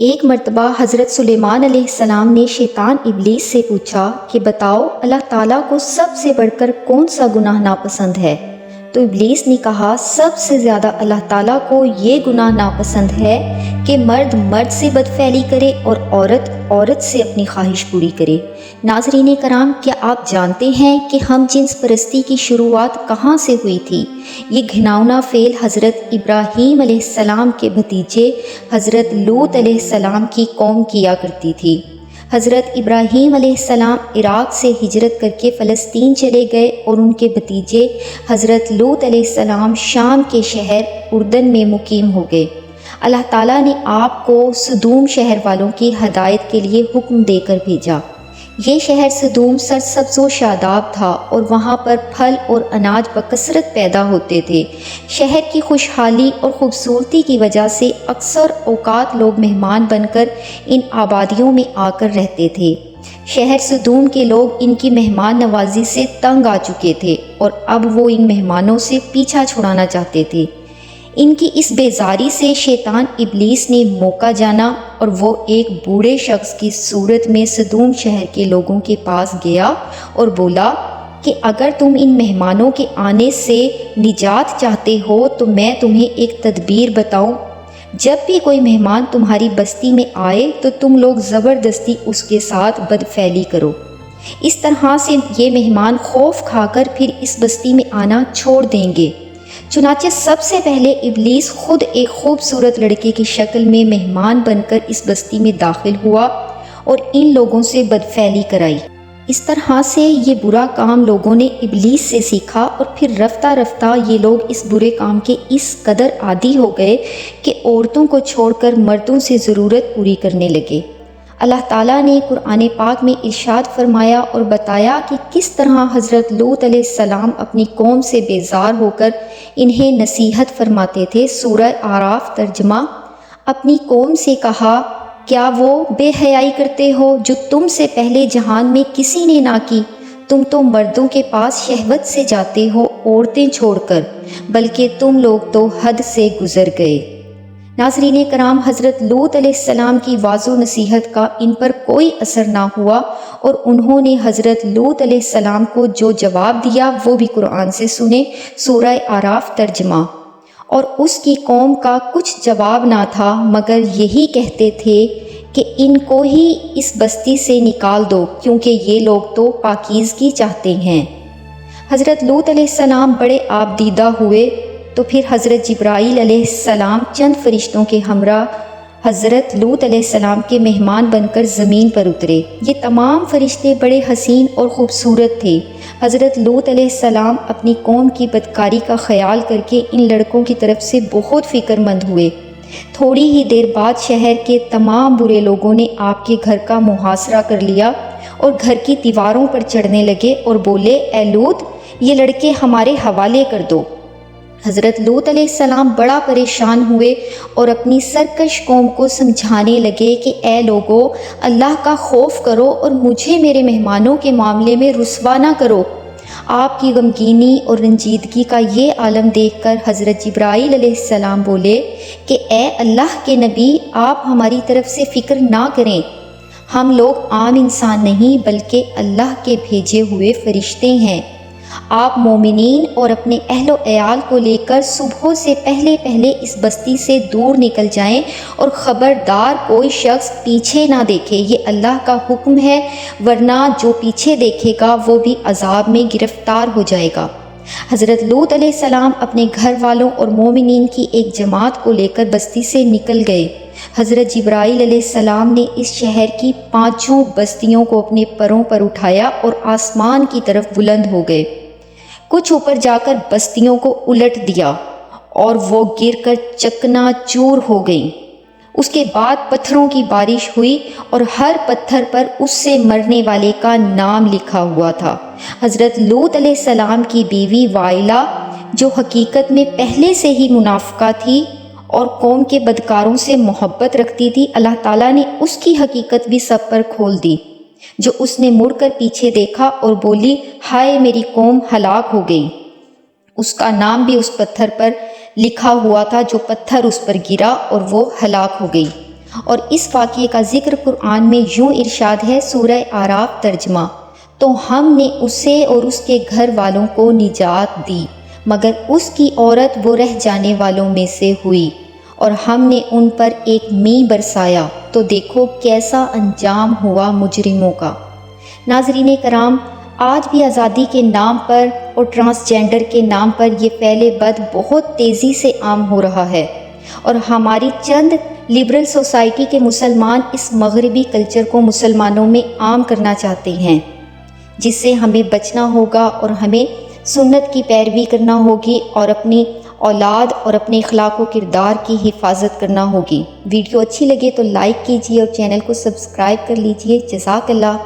ایک مرتبہ حضرت سلیمان علیہ السلام نے شیطان ابلیس سے پوچھا کہ بتاؤ اللہ تعالیٰ کو سب سے بڑھ کر کون سا گناہ ناپسند ہے؟ تو ابلیس نے کہا سب سے زیادہ اللہ تعالیٰ کو یہ گناہ ناپسند ہے کہ مرد مرد سے بدفعلی کرے اور عورت عورت سے اپنی خواہش پوری کرے۔ ناظرین کرام، کیا آپ جانتے ہیں کہ ہم جنس پرستی کی شروعات کہاں سے ہوئی تھی؟ یہ گھناؤنا فعل حضرت ابراہیم علیہ السلام کے بھتیجے حضرت لوط علیہ السلام کی قوم کیا کرتی تھی۔ حضرت ابراہیم علیہ السلام عراق سے ہجرت کر کے فلسطین چلے گئے اور ان کے بھتیجے حضرت لوط علیہ السلام شام کے شہر اردن میں مقیم ہو گئے۔ اللہ تعالیٰ نے آپ کو سدوم شہر والوں کی ہدایت کے لیے حکم دے کر بھیجا۔ یہ شہر سدوم سرسبز و شاداب تھا اور وہاں پر پھل اور اناج بکثرت پیدا ہوتے تھے۔ شہر کی خوشحالی اور خوبصورتی کی وجہ سے اکثر اوقات لوگ مہمان بن کر ان آبادیوں میں آ کر رہتے تھے۔ شہر سدوم کے لوگ ان کی مہمان نوازی سے تنگ آ چکے تھے اور اب وہ ان مہمانوں سے پیچھا چھڑانا چاہتے تھے۔ ان کی اس بیزاری سے شیطان ابلیس نے موقع جانا اور وہ ایک بوڑھے شخص کی صورت میں سدوم شہر کے لوگوں کے پاس گیا اور بولا کہ اگر تم ان مہمانوں کے آنے سے نجات چاہتے ہو تو میں تمہیں ایک تدبیر بتاؤں۔ جب بھی کوئی مہمان تمہاری بستی میں آئے تو تم لوگ زبردستی اس کے ساتھ بدفعلی کرو۔ اس طرح سے یہ مہمان خوف کھا کر پھر اس بستی میں آنا چھوڑ دیں گے۔ چنانچہ سب سے پہلے ابلیس خود ایک خوبصورت لڑکے کی شکل میں مہمان بن کر اس بستی میں داخل ہوا اور ان لوگوں سے بدفعلی کرائی۔ اس طرح سے یہ برا کام لوگوں نے ابلیس سے سیکھا اور پھر رفتہ رفتہ یہ لوگ اس برے کام کے اس قدر عادی ہو گئے کہ عورتوں کو چھوڑ کر مردوں سے ضرورت پوری کرنے لگے۔ اللہ تعالیٰ نے قرآن پاک میں ارشاد فرمایا اور بتایا کہ کس طرح حضرت لوط علیہ السلام اپنی قوم سے بیزار ہو کر انہیں نصیحت فرماتے تھے۔ سورہ اعراف ترجمہ۔ اپنی قوم سے کہا کیا وہ بے حیائی کرتے ہو جو تم سے پہلے جہان میں کسی نے نہ کی؟ تم تو مردوں کے پاس شہوت سے جاتے ہو عورتیں چھوڑ کر، بلکہ تم لوگ تو حد سے گزر گئے۔ ناظرین کرام، حضرت لوط علیہ السلام کی واضح و نصیحت کا ان پر کوئی اثر نہ ہوا اور انہوں نے حضرت لوط علیہ السلام کو جو جواب دیا وہ بھی قرآن سے سنیں۔ سورہ اعراف ترجمہ۔ اور اس کی قوم کا کچھ جواب نہ تھا مگر یہی کہتے تھے کہ ان کو ہی اس بستی سے نکال دو کیونکہ یہ لوگ تو پاکیزگی چاہتے ہیں۔ حضرت لوط علیہ السلام بڑے آبدیدہ ہوئے تو پھر حضرت جبرائیل علیہ السلام چند فرشتوں کے ہمراہ حضرت لوط علیہ السلام کے مہمان بن کر زمین پر اترے۔ یہ تمام فرشتے بڑے حسین اور خوبصورت تھے۔ حضرت لوط علیہ السلام اپنی قوم کی بدکاری کا خیال کر کے ان لڑکوں کی طرف سے بہت فکر مند ہوئے۔ تھوڑی ہی دیر بعد شہر کے تمام برے لوگوں نے آپ کے گھر کا محاصرہ کر لیا اور گھر کی دیواروں پر چڑھنے لگے اور بولے اے لوط، یہ لڑکے ہمارے حوالے کر دو۔ حضرت لوط علیہ السلام بڑا پریشان ہوئے اور اپنی سرکش قوم کو سمجھانے لگے کہ اے لوگو، اللہ کا خوف کرو اور مجھے میرے مہمانوں کے معاملے میں رسوا نہ کرو۔ آپ کی غمگینی اور رنجیدگی کا یہ عالم دیکھ کر حضرت جبرائیل علیہ السلام بولے کہ اے اللہ کے نبی، آپ ہماری طرف سے فکر نہ کریں، ہم لوگ عام انسان نہیں بلکہ اللہ کے بھیجے ہوئے فرشتے ہیں۔ آپ مومنین اور اپنے اہل و عیال کو لے کر صبح سے پہلے اس بستی سے دور نکل جائیں اور خبردار کوئی شخص پیچھے نہ دیکھے، یہ اللہ کا حکم ہے، ورنہ جو پیچھے دیکھے گا وہ بھی عذاب میں گرفتار ہو جائے گا۔ حضرت لوط علیہ السلام اپنے گھر والوں اور مومنین کی ایک جماعت کو لے کر بستی سے نکل گئے۔ حضرت جبرائیل علیہ السلام نے اس شہر کی 5 بستیوں کو اپنے پروں پر اٹھایا اور آسمان کی طرف بلند ہو گئے۔ کچھ اوپر جا کر بستیوں کو الٹ دیا اور وہ گر کر چکنا چور ہو گئیں۔ اس کے بعد پتھروں کی بارش ہوئی اور ہر پتھر پر اس سے مرنے والے کا نام لکھا ہوا تھا۔ حضرت لوط علیہ السلام کی بیوی وائلہ جو حقیقت میں پہلے سے ہی منافقہ تھی اور قوم کے بدکاروں سے محبت رکھتی تھی، اللہ تعالیٰ نے اس کی حقیقت بھی سب پر کھول دی، جو اس نے مڑ کر پیچھے دیکھا اور بولی ہائے میری قوم ہلاک ہو گئی۔ اس کا نام بھی اس پتھر پر لکھا ہوا تھا جو پتھر اس پر گرا اور وہ ہلاک ہو گئی۔ اور اس واقعے کا ذکر قرآن میں یوں ارشاد ہے، سورہ اعراف ترجمہ، تو ہم نے اسے اور اس کے گھر والوں کو نجات دی مگر اس کی عورت وہ رہ جانے والوں میں سے ہوئی، اور ہم نے ان پر ایک مینہ برسایا تو دیکھو کیسا انجام ہوا مجرموں کا۔ ناظرین کرام، آج بھی آزادی کے نام پر اور ٹرانسجینڈر کے نام پر یہ فعل بد بہت تیزی سے عام ہو رہا ہے، اور ہماری چند لبرل سوسائٹی کے مسلمان اس مغربی کلچر کو مسلمانوں میں عام کرنا چاہتے ہیں، جس سے ہمیں بچنا ہوگا اور ہمیں سنت کی پیروی کرنا ہوگی اور اپنی اولاد اور اپنے اخلاق و کردار کی حفاظت کرنا ہوگی۔ ویڈیو اچھی لگے تو لائک کیجیے اور چینل کو سبسکرائب کر لیجیے۔ جزاک اللہ۔